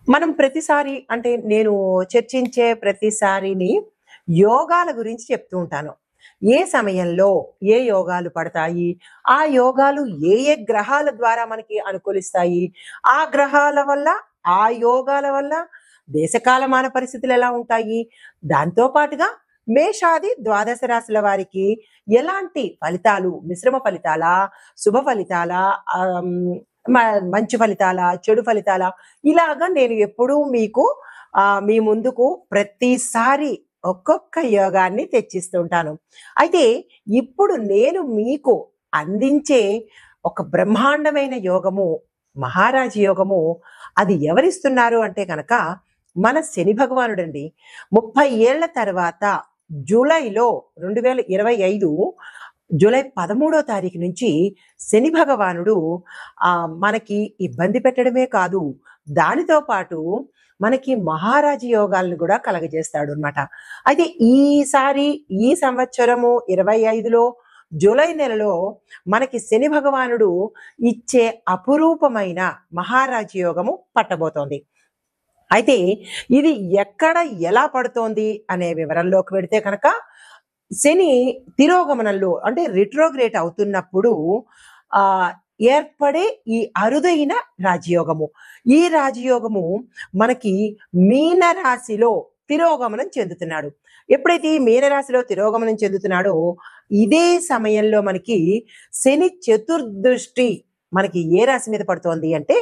మనం ప్రతిసారి అంటే నేను చర్చించే ప్రతిసారిని యోగాల గురించి చెప్తూ ఉంటాను. ఏ సమయంలో ఏ యోగాలు పడతాయి? ఆ యోగాలు ఏ ఏ గ్రహాల ద్వారా మనకి అనుకూలిస్తాయి? ఆ గ్రహాల వల్ల, ఆ యోగాల వల్ల దేశకాలమాన పరిస్థితులు ఎలా ఉంటాయి? దాంతో పాటుగా మేషాది ద్వాదశ రాశుల వారికి ఎలాంటి ఫలితాలు, మిశ్రమ ఫలితాలా? శుభ ఫలితాలా? ఆహ్, హ్మ్, మ మంచి ఫలితాలా? చెడు ఫలితాలా? ఇలాగా నేను ఎప్పుడూ మీకు మీ ముందుకు ప్రతిసారి ఒక్కొక్క యోగాన్ని తెచ్చిస్తుంటాను. అయితే ఇప్పుడు నేను మీకు అందించే ఒక బ్రహ్మాండమైన యోగము, మహారాజ యోగము అది ఎవరిస్తున్నారు అంటే గనక మన శని భగవానుడండి. 30 ఏళ్ల తర్వాత జూలైలో 2025 జూలై 13 తారీఖు నుంచి శని భగవానుడు మనకి ఇబ్బంది పెట్టడమే కాదు, దానితో పాటు మనకి మహారాజ యోగాలను కూడా కలగజేస్తాడనమాట. అయితే ఈసారి ఈ సంవత్సరము 25లో జూలై నెలలో మనకి శని భగవానుడు ఇచ్చే అపురూపమైన మహారాజ యోగము పట్టబోతోంది. అయితే ఇది ఎక్కడ ఎలా పడుతోంది అనే వివరంలోకి వెడితే కనుక శని తిరోగమనంలో అంటే రిట్రోగ్రేట్ అవుతున్నప్పుడు ఆ ఏర్పడే ఈ అరుదైన రాజయోగము. ఈ రాజయోగము మనకి మీన రాశిలో తిరోగమనం చెందుతున్నాడు. ఎప్పుడైతే ఈ మీనరాశిలో తిరోగమనం చెందుతున్నాడో ఇదే సమయంలో మనకి శని చతుర్దృష్టి మనకి ఏ రాశి మీద పడుతోంది అంటే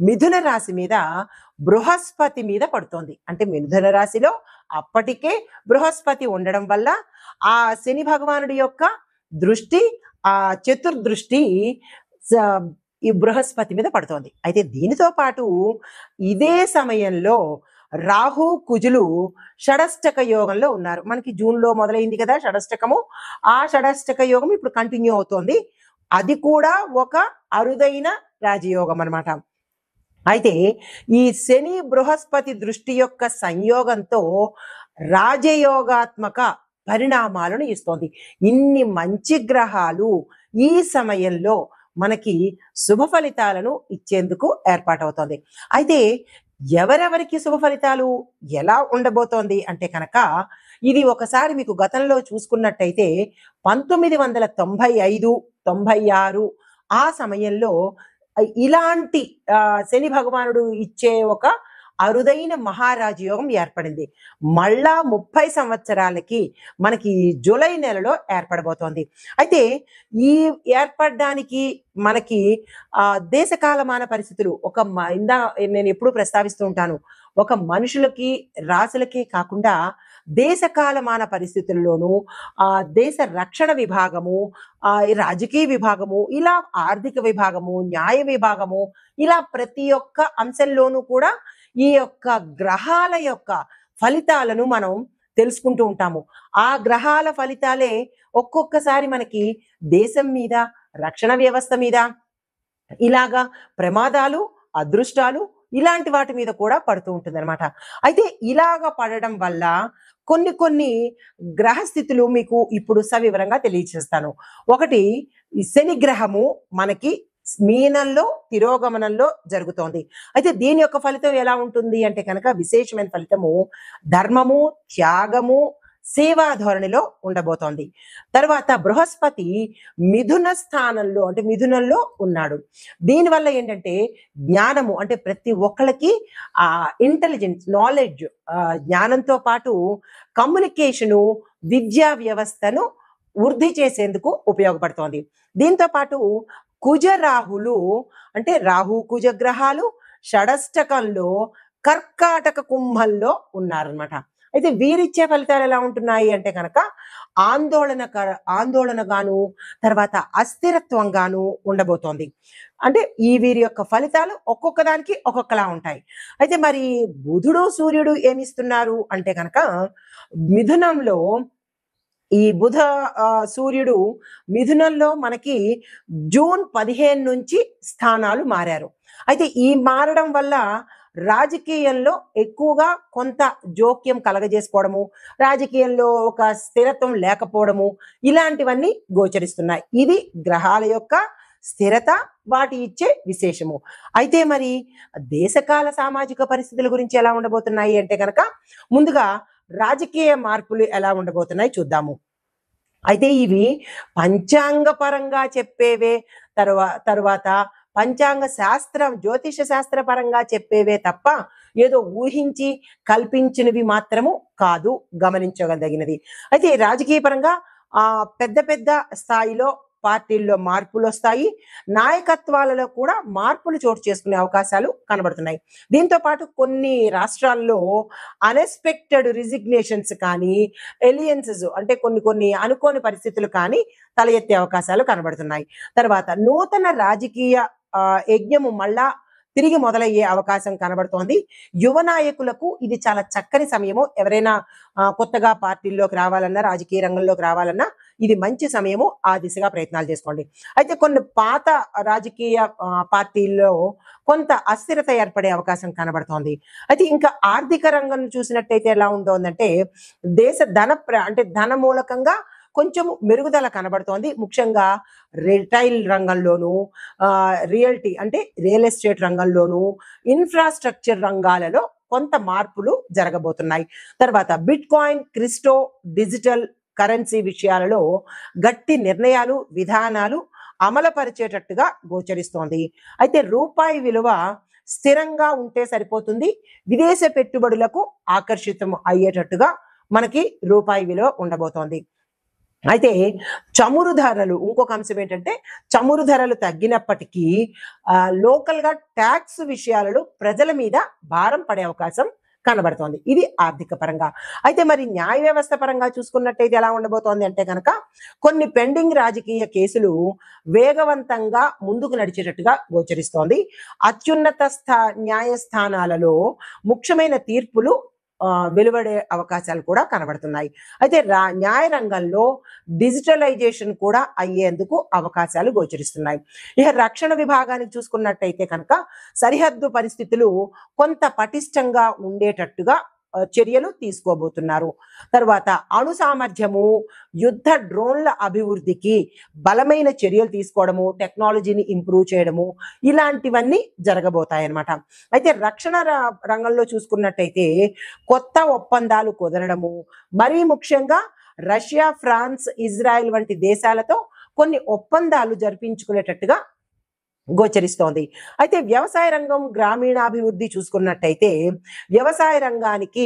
మిథున రాశి మీద, బృహస్పతి మీద పడుతోంది. అంటే మిథున రాశిలో అప్పటికే బృహస్పతి ఉండడం వల్ల ఆ శని భగవానుడి యొక్క దృష్టి, ఆ చతుర్దృష్టి స- ఈ బృహస్పతి మీద పడుతోంది. అయితే దీనితో పాటు ఇదే సమయంలో రాహు కుజులు షడష్టక యోగంలో ఉన్నారు. మనకి జూన్లో మొదలైంది కదా షడష్టకము. ఆ షడష్టక యోగం ఇప్పుడు కంటిన్యూ అవుతోంది. అది కూడా ఒక అరుదైన రాజయోగం అన్నమాట. అయితే ఈ శని బృహస్పతి దృష్టి యొక్క సంయోగంతో రాజయోగాత్మక పరిణామాలను ఇస్తోంది. ఇన్ని మంచి గ్రహాలు ఈ సమయంలో మనకి శుభ ఫలితాలను ఇచ్చేందుకు ఏర్పాటవుతోంది. అయితే ఎవరెవరికి శుభ ఫలితాలు ఎలా ఉండబోతోంది అంటే కనుక ఇది ఒకసారి మీకు గతంలో చూసుకున్నట్టయితే 1995, 96 ఆ సమయంలో ఇలాంటి శని భగవానుడు ఇచ్చే ఒక అరుదైన మహారాజ యోగం ఏర్పడింది. మళ్ళా 30 సంవత్సరాలకి మనకి జూలై నెలలో ఏర్పడబోతోంది. అయితే ఈ ఏర్పడడానికి మనకి దేశకాలమాన పరిస్థితులు ఒక నేను ఎప్పుడూ ప్రస్తావిస్తూ ఉంటాను. ఒక మనుషులకి, రాసులకి కాకుండా దేశకాలమాన పరిస్థితుల్లోనూ దేశ రక్షణ విభాగము, ఈ రాజకీయ విభాగము, ఇలా ఆర్థిక విభాగము, న్యాయ విభాగము, ఇలా ప్రతి ఒక్క అంశంలోనూ కూడా ఈ యొక్క గ్రహాల యొక్క ఫలితాలను మనం తెలుసుకుంటూ ఉంటాము. ఆ గ్రహాల ఫలితాలే ఒక్కొక్కసారి మనకి దేశం మీద, రక్షణ వ్యవస్థ మీద ఇలాగా ప్రమాదాలు, అదృష్టాలు ఇలాంటి వాటి మీద కూడా పడుతూ ఉంటుందన్నమాట. అయితే ఇలాగ పడడం వల్ల కొన్ని కొన్ని గ్రహస్థితులు మీకు ఇప్పుడు సవివరంగా తెలియజేస్తాను. ఒకటి ఈ శని గ్రహము మనకి మీనంలో తిరోగమనంలో జరుగుతోంది. అయితే దీని యొక్క ఫలితం ఎలా ఉంటుంది అంటే కనుక విశేషమైన ఫలితము ధర్మము, త్యాగము, సేవా ధోరణిలో ఉండబోతోంది. తర్వాత బృహస్పతి మిథున స్థానంలో అంటే మిథునంలో ఉన్నాడు. దీనివల్ల ఏంటంటే జ్ఞానము అంటే ప్రతి ఒక్కళ్ళకి ఇంటెలిజెన్స్, నాలెడ్జ్, జ్ఞానంతో పాటు కమ్యూనికేషను, విద్యా వ్యవస్థను వృద్ధి చేసేందుకు ఉపయోగపడుతోంది. దీంతో పాటు కుజ రాహులు అంటే రాహు కుజ గ్రహాలు షడష్టకంలో కర్కాటక కుంభంలో ఉన్నారనమాట. అయితే వీరిచ్చే ఫలితాలు ఎలా ఉంటున్నాయి అంటే కనుక ఆందోళనగాను, తర్వాత అస్థిరత్వంగాను ఉండబోతోంది. అంటే ఈ వీరి యొక్క ఫలితాలు ఒక్కొక్క దానికి ఒక్కొక్కలా ఉంటాయి. అయితే మరి బుధుడు సూర్యుడు ఏమిస్తున్నారు అంటే కనుక మిథునంలో ఈ బుధ సూర్యుడు మిథునంలో మనకి జూన్ 15 నుంచి స్థానాలు మారారు. అయితే ఈ మారడం వల్ల రాజకీయంలో ఎక్కువగా కొంత జోక్యం కలగజేసుకోవడము, రాజకీయంలో ఒక స్థిరత్వం లేకపోవడము ఇలాంటివన్నీ గోచరిస్తున్నాయి. ఇది గ్రహాల యొక్క స్థిరత వాటి ఇచ్చే విశేషము. అయితే మరి దేశకాల సామాజిక పరిస్థితుల గురించి ఎలా ఉండబోతున్నాయి అంటే కనుక ముందుగా రాజకీయ మార్పులు ఎలా ఉండబోతున్నాయి చూద్దాము. అయితే ఇవి పంచాంగ పరంగా చెప్పేవే, తరువాత పంచాంగ శాస్త్రం జ్యోతిష శాస్త్ర పరంగా చెప్పేవే తప్ప ఏదో ఊహించి కల్పించినవి మాత్రము కాదు, గమనించదగినది. అయితే రాజకీయ పరంగా పెద్ద పెద్ద స్థాయిలో పార్టీల్లో మార్పులు వస్తాయి, నాయకత్వాలలో కూడా మార్పులు చోటు చేసుకునే అవకాశాలు కనబడుతున్నాయి. దీంతో పాటు కొన్ని రాష్ట్రాల్లో అన్ఎక్స్పెక్టెడ్ రిజిగ్నేషన్స్ కానీ, ఎలియన్సెస్ అంటే కొన్ని కొన్ని అనుకోని పరిస్థితులు కానీ తల ఎత్తే అవకాశాలు కనబడుతున్నాయి. తర్వాత నూతన రాజకీయ యజ్ఞము మళ్ళా తిరిగి మొదలయ్యే అవకాశం కనబడుతోంది. యువ నాయకులకు ఇది చాలా చక్కని సమయము. ఎవరైనా కొత్తగా పార్టీల్లోకి రావాలన్నా, రాజకీయ రంగంలోకి రావాలన్నా ఇది మంచి సమయము. ఆ దిశగా ప్రయత్నాలు చేసుకోండి. అయితే కొన్ని పాత రాజకీయ పార్టీల్లో కొంత అస్థిరత ఏర్పడే అవకాశం కనబడుతోంది. అయితే ఇంకా ఆర్థిక రంగం చూసినట్టయితే ఎలా ఉంటుందంటే దేశ అంటే ధన మూలకంగా కొంచెం మెరుగుదల కనబడుతోంది. ముఖ్యంగా రిటైల్ రంగంలోను, రియల్టీ అంటే రియల్ ఎస్టేట్ రంగంలోను, ఇన్ఫ్రాస్ట్రక్చర్ రంగాలలో కొంత మార్పులు జరగబోతున్నాయి. తర్వాత bit coin, crypto, digital currency విషయాలలో గట్టి నిర్ణయాలు, విధానాలు అమలుపరిచేటట్టుగా గోచరిస్తోంది. అయితే రూపాయి విలువ స్థిరంగా ఉంటే సరిపోతుంది. విదేశ పెట్టుబడులకు ఆకర్షితం అయ్యేటట్టుగా మనకి రూపాయి విలువ ఉండబోతోంది. అయితే చమురు ధరలు, ఇంకొక అంశం ఏంటంటే చమురు ధరలు తగ్గినప్పటికీ లోకల్ గా ట్యాక్స్ విషయాలలో ప్రజల మీద భారం పడే అవకాశం కనబడుతోంది. ఇది ఆర్థిక పరంగా. అయితే మరి న్యాయ వ్యవస్థ పరంగా చూసుకున్నట్టయితే ఎలా ఉండబోతోంది అంటే కనుక కొన్ని పెండింగ్ రాజకీయ కేసులు వేగవంతంగా ముందుకు నడిచేటట్టుగా గోచరిస్తోంది. అత్యున్నత న్యాయస్థానాలలో ముఖ్యమైన తీర్పులు వెలువడే అవకాశాలు కూడా కనబడుతున్నాయి. అయితే న్యాయ రంగంలో డిజిటలైజేషన్ కూడా అయ్యేందుకు అవకాశాలు గోచరిస్తున్నాయి. ఇక రక్షణ విభాగానికి చూసుకున్నట్టయితే కనుక సరిహద్దు పరిస్థితులు కొంత పటిష్టంగా ఉండేటట్టుగా చర్యలు తీసుకోబోతున్నారు. తర్వాత అణు సామర్థ్యము, యుద్ధ డ్రోన్ల అభివృద్ధికి బలమైన చర్యలు తీసుకోవడము, టెక్నాలజీని ఇంప్రూవ్ చేయడము, ఇలాంటివన్నీ జరగబోతాయన్నమాట. అయితే రక్షణ రంగంలో చూసుకున్నట్టయితే కొత్త ఒప్పందాలు కుదరడము, మరీ ముఖ్యంగా రష్యా, ఫ్రాన్స్, ఇజ్రాయెల్ వంటి దేశాలతో కొన్ని ఒప్పందాలు జరిపించుకునేటట్టుగా గోచరిస్తోంది. అయితే వ్యవసాయ రంగం, గ్రామీణాభివృద్ధి చూసుకున్నట్టయితే వ్యవసాయ రంగానికి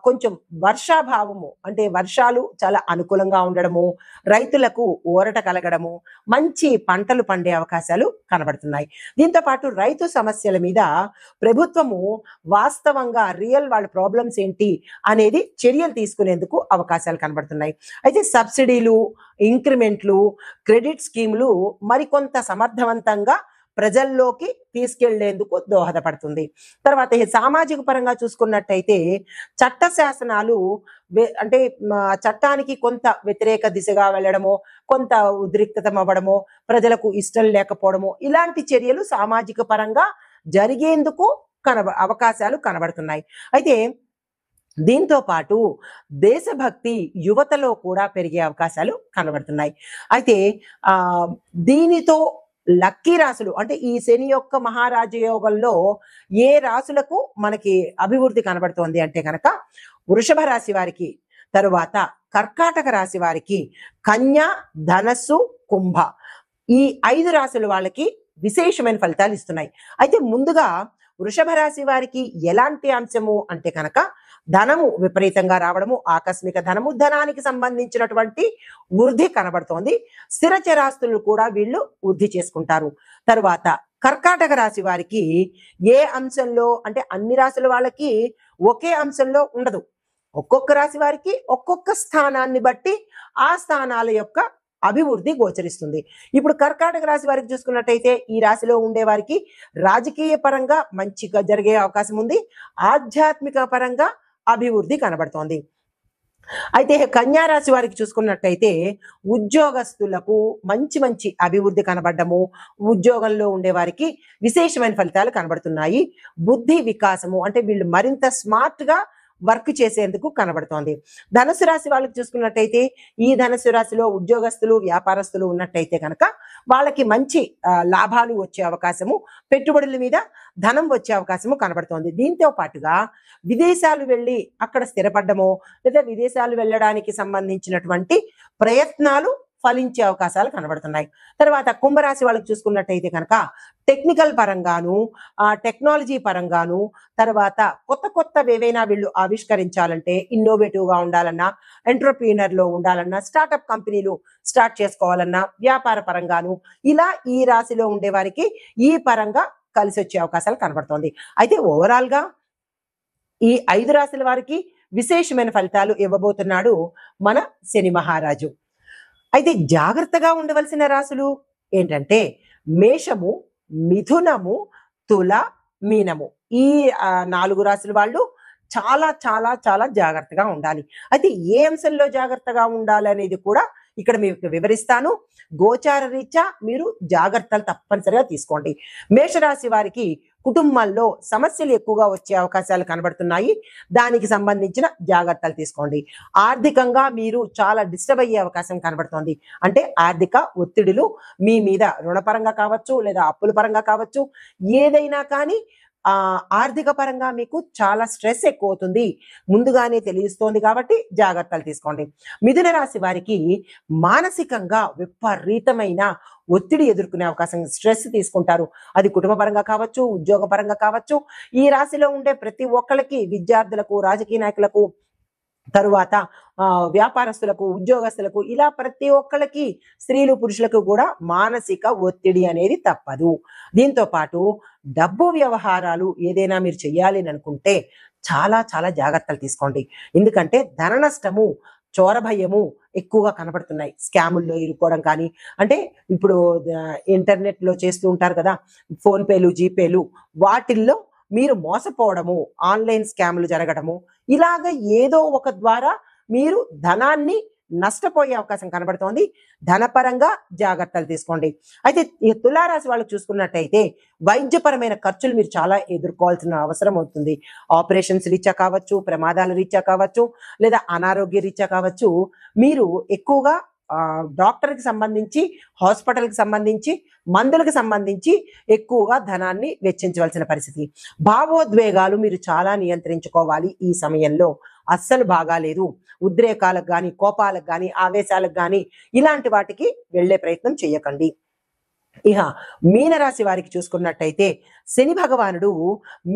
కొంచెం వర్షాభావము అంటే వర్షాలు చాలా అనుకూలంగా ఉండడము, రైతులకు ఊరట కలగడము, మంచి పంటలు పండే అవకాశాలు కనబడుతున్నాయి. దీంతో పాటు రైతు సమస్యల మీద ప్రభుత్వము వాస్తవంగా వాళ్ళ ప్రాబ్లమ్స్ ఏంటి అనేది చర్యలు తీసుకునేందుకు అవకాశాలు కనబడుతున్నాయి. అయితే సబ్సిడీలు, ఇంక్రిమెంట్లు, క్రెడిట్ స్కీములు మరికొంత సమర్థవంతంగా ప్రజల్లోకి తీసుకెళ్లేందుకు దోహదపడుతుంది. తర్వాత సామాజిక పరంగా చూసుకున్నట్టయితే చట్ట శాసనాలు అంటే చట్టానికి కొంత వ్యతిరేక దిశగా వెళ్ళడము, కొంత ఉద్రిక్తతం అవ్వడము, ప్రజలకు ఇష్టం లేకపోవడము, ఇలాంటి చర్యలు సామాజిక పరంగా జరిగేందుకు అవకాశాలు కనబడుతున్నాయి. అయితే దీంతో పాటు దేశభక్తి యువతలో కూడా పెరిగే అవకాశాలు కనబడుతున్నాయి. అయితే దీనితో లక్కీ రాసులు అంటే ఈ శని యొక్క మహారాజయోగంలో ఏ రాసులకు మనకి అభివృద్ధి కనబడుతోంది అంటే కనుక వృషభ రాశి వారికి, తరువాత కర్కాటక రాశి వారికి, కన్యా, ధనస్సు, కుంభ, ఈ 5 రాశుల వాళ్ళకి విశేషమైన ఫలితాలు ఇస్తున్నాయి. అయితే ముందుగా వృషభ రాశి వారికి ఎలాంటి అంశము అంటే కనుక ధనము విపరీతంగా రావడము, ఆకస్మిక ధనము, ధనానికి సంబంధించినటువంటి వృద్ధి కనబడుతోంది. స్థిర చరాస్తులు కూడా వీళ్ళు వృద్ధి చేసుకుంటారు. తరువాత కర్కాటక రాశి వారికి ఏ అంశంలో అంటే అన్ని రాశుల వాళ్ళకి ఒకే అంశంలో ఉండదు. ఒక్కొక్క రాశి వారికి ఒక్కొక్క స్థానాన్ని బట్టి ఆ స్థానాల యొక్క అభివృద్ధి గోచరిస్తుంది. ఇప్పుడు కర్కాటక రాశి వారికి చూసుకున్నట్టయితే ఈ రాశిలో ఉండే వారికి రాజకీయ పరంగా మంచిగా జరిగే అవకాశం ఉంది. ఆధ్యాత్మిక పరంగా అభివృద్ధి కనబడుతోంది. అయితే కన్యా రాశి వారికి చూసుకున్నట్టయితే ఉద్యోగస్తులకు మంచి మంచి అభివృద్ధి కనబడము, ఉద్యోగంలో ఉండే వారికి విశేషమైన ఫలితాలు కనబడుతున్నాయి. బుద్ధి వికాసము అంటే వీళ్ళు మరింత స్మార్ట్ గా వర్క్ చేసేందుకు కనబడుతోంది. ధనుసు రాశి వాళ్ళకి చూసుకున్నట్టయితే ఈ ధనుసు రాశిలో ఉద్యోగస్తులు వ్యాపారస్తులు ఉన్నట్టయితే కనుక వాళ్ళకి మంచి లాభాలు వచ్చే అవకాశము, పెట్టుబడుల మీద ధనం వచ్చే అవకాశము కనబడుతోంది. దీంతో పాటుగా విదేశాలు వెళ్ళి అక్కడ స్థిరపడ్డమో లేదా విదేశాలు వెళ్ళడానికి సంబంధించినటువంటి ప్రయత్నాలు ఫలించే అవకాశాలు కనబడుతున్నాయి. తర్వాత కుంభరాశి వాళ్ళకి చూసుకున్నట్టయితే కనుక టెక్నికల్ పరంగాను టెక్నాలజీ పరంగాను తర్వాత కొత్త కొత్తవి ఏవైనా వీళ్ళు ఆవిష్కరించాలంటే ఇన్నోవేటివ్గా ఉండాలన్నా, ఎంటర్‌ప్రెన్యూర్‌లో ఉండాలన్నా, స్టార్టప్ కంపెనీలు స్టార్ట్ చేసుకోవాలన్నా, వ్యాపార పరంగాను ఇలా ఈ రాశిలో ఉండే వారికి ఈ పరంగా కలిసి వచ్చే అవకాశాలు కనబడుతోంది. అయితే ఓవరాల్‌గా ఈ 5 రాశుల వారికి విశేషమైన ఫలితాలు ఇవ్వబోతున్నాడు మన శని మహారాజు. అయితే జాగ్రత్తగా ఉండవలసిన రాశులు ఏంటంటే మేషము, మిథునము, తుల, మీనము. ఈ 4 రాశుల వాళ్ళు చాలా చాలా చాలా జాగ్రత్తగా ఉండాలి. అయితే ఏ అంశంలో జాగ్రత్తగా ఉండాలి అనేది కూడా ఇక్కడ మీకు వివరిస్తాను. గోచార రీత్యా మీరు జాగ్రత్తలు తప్పనిసరిగా తీసుకోండి. మేషరాశి వారికి కుటుంబాల్లో సమస్యలు ఎక్కువగా వచ్చే అవకాశాలు కనబడుతున్నాయి. దానికి సంబంధించిన జాగ్రత్తలు తీసుకోండి. ఆర్థికంగా మీరు చాలా డిస్టర్బ్ అయ్యే అవకాశం కనబడుతోంది. అంటే ఆర్థిక ఒత్తిడులు మీ మీద రుణపరంగా కావచ్చు లేదా అప్పుల పరంగా కావచ్చు, ఏదైనా కానీ ఆర్థిక పరంగా మీకు చాలా స్ట్రెస్ ఎక్కువ అవుతుంది ముందుగానే తెలియస్తోంది కాబట్టి జాగ్రత్తలు తీసుకోండి. మిథున రాశి వారికి మానసికంగా విపరీతమైన ఒత్తిడి ఎదుర్కొనే అవకాశం, స్ట్రెస్ తీసుకుంటారు. అది కుటుంబ పరంగా కావచ్చు, ఉద్యోగ పరంగా కావచ్చు. ఈ రాశిలో ఉండే ప్రతి ఒక్కళ్ళకి, విద్యార్థులకు, రాజకీయ నాయకులకు, తరువాత వ్యాపారస్తులకు, ఉద్యోగస్తులకు ఇలా ప్రతి ఒక్కళ్ళకి, స్త్రీలు పురుషులకు కూడా మానసిక ఒత్తిడి అనేది తప్పదు. దీంతో పాటు డబ్బు వ్యవహారాలు ఏదైనా మీరు చెయ్యాలి అని అనుకుంటే చాలా చాలా జాగ్రత్తలు తీసుకోండి. ఎందుకంటే ధన నష్టము, చోర భయము ఎక్కువగా కనబడుతున్నాయి. స్కాముల్లో ఇరుక్కోవడం కానీ, అంటే ఇప్పుడు ఇంటర్నెట్లో చేస్తూ ఉంటారు కదా ఫోన్పేలు, జీపేలు, వాటిల్లో మీరు మోసపోవడము, ఆన్లైన్ స్కాములు జరగడము, ఇలాగ ఏదో ఒక ద్వారా మీరు ధనాన్ని నష్టపోయే అవకాశం కనబడుతోంది. ధనపరంగా జాగ్రత్తలు తీసుకోండి. అయితే ఈ తులారాశి వాళ్ళు చూసుకున్నట్టయితే వైద్యపరమైన ఖర్చులు మీరు చాలా ఎదుర్కోవాల్సిన అవసరం అవుతుంది. ఆపరేషన్స్ రీత్యా కావచ్చు, ప్రమాదాల రీత్యా కావచ్చు, లేదా అనారోగ్య రీత్యా కావచ్చు, మీరు ఎక్కువగా డాక్టర్కి సంబంధించి, హాస్పిటల్కి సంబంధించి, మందులకు సంబంధించి ఎక్కువగా ధనాన్ని వెచ్చించవలసిన పరిస్థితి. భావోద్వేగాలు మీరు చాలా నియంత్రించుకోవాలి. ఈ సమయంలో అస్సలు బాగాలేదు. ఉద్రేకాలకు కానీ, కోపాలకు కానీ, ఆవేశాలకు కానీ ఇలాంటి వాటికి వెళ్ళే ప్రయత్నం చేయకండి. ఇక మీనరాశి వారికి చూసుకున్నట్టయితే శని భగవానుడు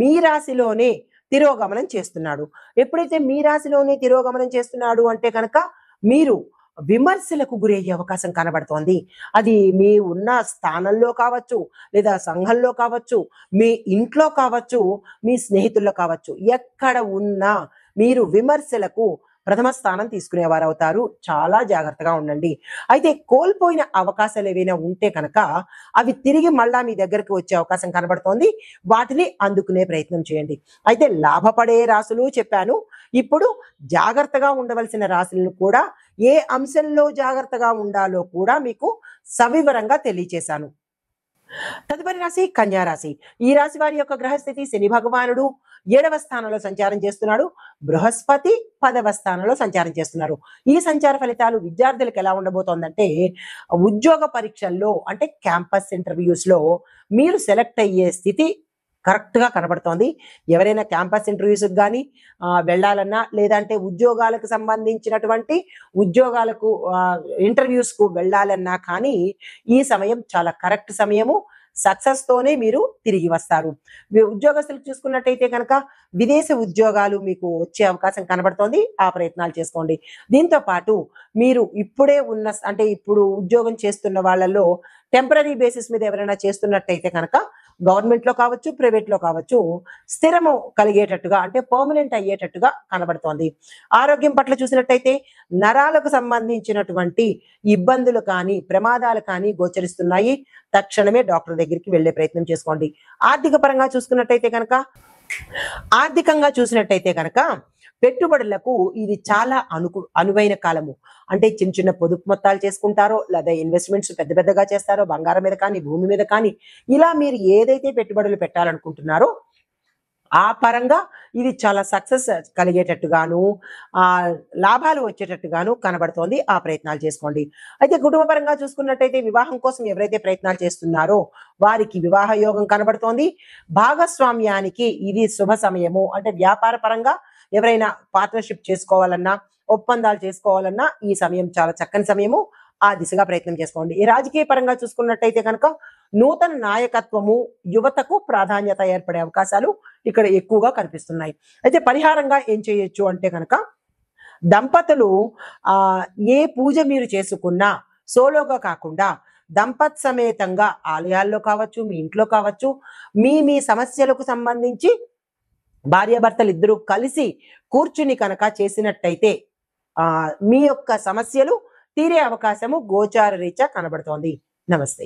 మీ రాశిలోనే తిరోగమనం చేస్తున్నాడు. ఎప్పుడైతే మీ రాశిలోనే తిరోగమనం చేస్తున్నాడు అంటే కనుక మీరు విమర్శలకు గురయ్యే అవకాశం కనబడుతోంది. అది మీ ఉన్న స్థానంలో కావచ్చు, లేదా సంఘంలో కావచ్చు, మీ ఇంట్లో కావచ్చు, మీ స్నేహితుల్లో కావచ్చు, ఎక్కడ ఉన్నా మీరు విమర్శలకు ప్రథమ స్థానం తీసుకునేవారు అవుతారు. చాలా జాగ్రత్తగా ఉండండి. అయితే కోల్పోయిన అవకాశాలు ఏవైనా ఉంటే కనుక అవి తిరిగి మళ్ళా మీ దగ్గరికి వచ్చే అవకాశం కనబడుతోంది. వాటిని అందుకునే ప్రయత్నం చేయండి. అయితే లాభపడే రాశులు చెప్పాను. ఇప్పుడు జాగ్రత్తగా ఉండవలసిన రాశులను కూడా, ఏ అంశంలో జాగ్రత్తగా ఉండాలో కూడా మీకు సవివరంగా తెలియచేశాను. తదుపరి రాశి కన్యా రాశి. ఈ రాశి వారి యొక్క గ్రహస్థితి శని భగవానుడు 7వ స్థానంలో సంచారం చేస్తున్నాడు. బృహస్పతి 10వ స్థానంలో సంచారం చేస్తున్నారు. ఈ సంచార ఫలితాలు విద్యార్థులకు ఎలా ఉండబోతోందంటే ఉద్యోగ పరీక్షల్లో అంటే క్యాంపస్ ఇంటర్వ్యూస్ లో మీరు సెలెక్ట్ అయ్యే స్థితి కరెక్ట్గా కనబడుతోంది. ఎవరైనా క్యాంపస్ ఇంటర్వ్యూస్కి కానీ వెళ్ళాలన్నా, లేదంటే ఉద్యోగాలకు సంబంధించినటువంటి ఉద్యోగాలకు ఇంటర్వ్యూస్కు వెళ్ళాలన్నా కానీ ఈ సమయం చాలా కరెక్ట్ సమయము. సక్సెస్తోనే మీరు తిరిగి వస్తారు. ఉద్యోగస్తులకు చూసుకున్నట్టయితే కనుక విదేశ ఉద్యోగాలు మీకు వచ్చే అవకాశం కనబడుతోంది. ఆ ప్రయత్నాలు చేసుకోండి. దీంతో పాటు మీరు ఇప్పుడే ఉన్న అంటే ఇప్పుడు ఉద్యోగం చేస్తున్న వాళ్ళల్లో టెంపరరీ బేసిస్ మీద ఎవరైనా చేస్తున్నట్టయితే కనుక గవర్నమెంట్లో కావచ్చు, ప్రైవేట్లో కావచ్చు, స్థిరము కలిగేటట్టుగా అంటే పర్మనెంట్ అయ్యేటట్టుగా కనబడుతోంది. ఆరోగ్యం పట్ల చూసినట్టయితే నరాలకు సంబంధించినటువంటి ఇబ్బందులు కానీ, ప్రమాదాలు కానీ గోచరిస్తున్నాయి. తక్షణమే డాక్టర్ దగ్గరికి వెళ్ళే ప్రయత్నం చేసుకోండి. ఆర్థికంగా చూసినట్టయితే కనుక పెట్టుబడులకు ఇది చాలా అనువైన కాలము. అంటే చిన్న చిన్న పొదుపు మొత్తాలు చేసుకుంటారో, లేదా ఇన్వెస్ట్మెంట్స్ పెద్ద పెద్దగా చేస్తారో, బంగారం మీద కానీ, భూమి మీద కానీ, ఇలా మీరు ఏదైతే పెట్టుబడులు పెట్టాలనుకుంటున్నారో ఆ పరంగా ఇది చాలా సక్సెస్ కలిగేటట్టుగాను, లాభాలు వచ్చేటట్టుగాను కనబడుతోంది. ఆ ప్రయత్నాలు చేసుకోండి. అయితే కుటుంబ పరంగా చూసుకున్నట్టయితే వివాహం కోసం ఎవరైతే ప్రయత్నాలు చేస్తున్నారో వారికి వివాహ యోగం కనబడుతోంది. భాగస్వామ్యానికి ఇది శుభ సమయము. అంటే వ్యాపార పరంగా ఎవరైనా పార్ట్నర్‌షిప్ చేసుకోవాలన్నా, ఒప్పందాలు చేసుకోవాలన్నా ఈ సమయం చాలా చక్కని సమయము. ఆ దిశగా ప్రయత్నం చేసుకోండి. ఈ రాజకీయ పరంగా చూసుకున్నట్టయితే గనక నూతన నాయకత్వము, యువతకు ప్రాధాన్యత ఏర్పడే అవకాశాలు ఇక్కడ ఎక్కువగా కనిపిస్తున్నాయి. అయితే పరిహారంగా ఏం చేయొచ్చు అంటే గనక దంపతులు ఆహ్, ఏ పూజ మీరు చేసుకున్నా సోలోగా కాకుండా దంపత్ సమేతంగా ఆలయాల్లో కావచ్చు, మీ ఇంట్లో కావచ్చు, మీ సమస్యలకు సంబంధించి భార్యాభర్తలిద్దరూ కలిసి కూర్చుని కనుక చేసినట్టయితే మీ యొక్క సమస్యలు తీరే అవకాశము గోచార రీత్యా కనబడుతోంది. నమస్తే.